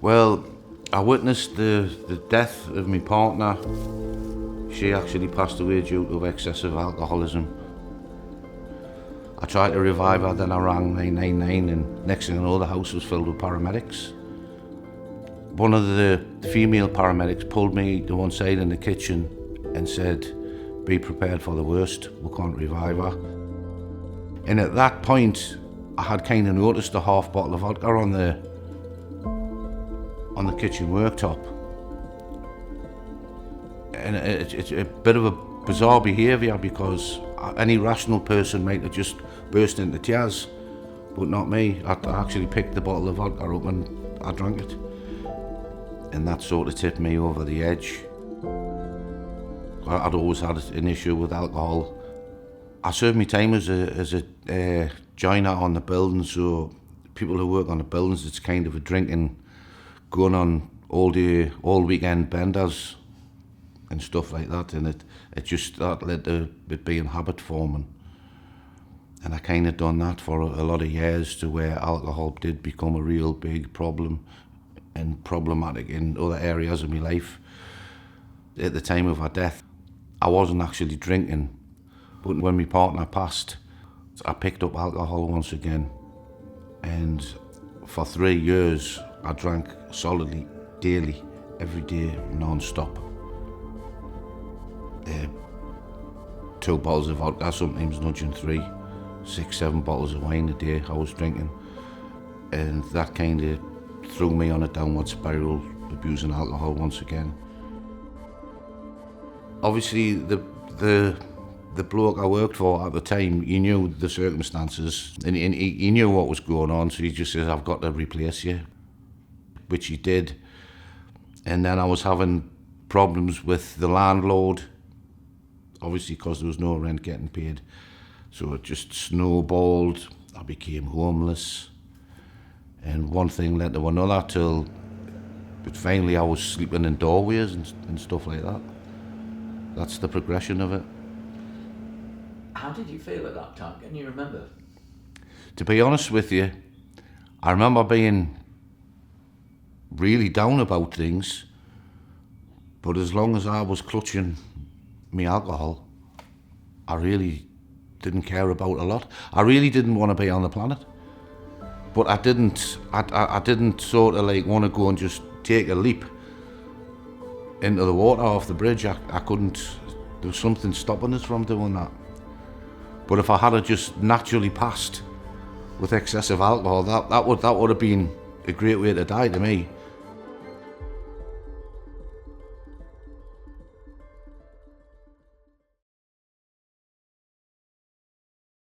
Well, I witnessed the death of my partner. She actually passed away due to excessive alcoholism. I tried to revive her, then I rang 999, and next thing I know, the house was filled with paramedics. One of the female paramedics pulled me to one side in the kitchen and said, "Be prepared for the worst, we can't revive her." And at that point, I had kind of noticed a half bottle of vodka on the kitchen worktop. And it's a bit of a bizarre behaviour, because any rational person might have just burst into tears, but not me. I actually picked the bottle of vodka up and I drank it. And that sort of tipped me over the edge. I'd always had an issue with alcohol. I served my time as a joiner on the building, so people who work on the buildings, it's kind of a drinking, going on all weekend benders and stuff like that, and it just led to it being habit forming. And I kind of done that for a lot of years, to where alcohol did become a real big problem and problematic in other areas of my life. At the time of her death, I wasn't actually drinking, but when my partner passed, I picked up alcohol once again, and for 3 years I drank solidly, daily, every day, non-stop. 2 bottles of vodka, sometimes nudging 3, 6, 7 bottles of wine a day I was drinking, and that kind of threw me on a downward spiral, abusing alcohol once again. Obviously, the bloke I worked for at the time, he knew the circumstances, and he knew what was going on, so he just says, "I've got to replace you," which he did. And then I was having problems with the landlord, obviously because there was no rent getting paid. So it just snowballed. I became homeless. And one thing led to another, but finally I was sleeping in doorways and stuff like that. That's the progression of it. How did you feel at that time? Can you remember? To be honest with you, I remember being really down about things, but as long as I was clutching me alcohol, I really didn't care about a lot. I really didn't want to be on the planet, but I didn't sort of like want to go and just take a leap into the water off the bridge. I couldn't. There was something stopping us from doing that. But if I had just naturally passed with excessive alcohol, that would have been a great way to die to me.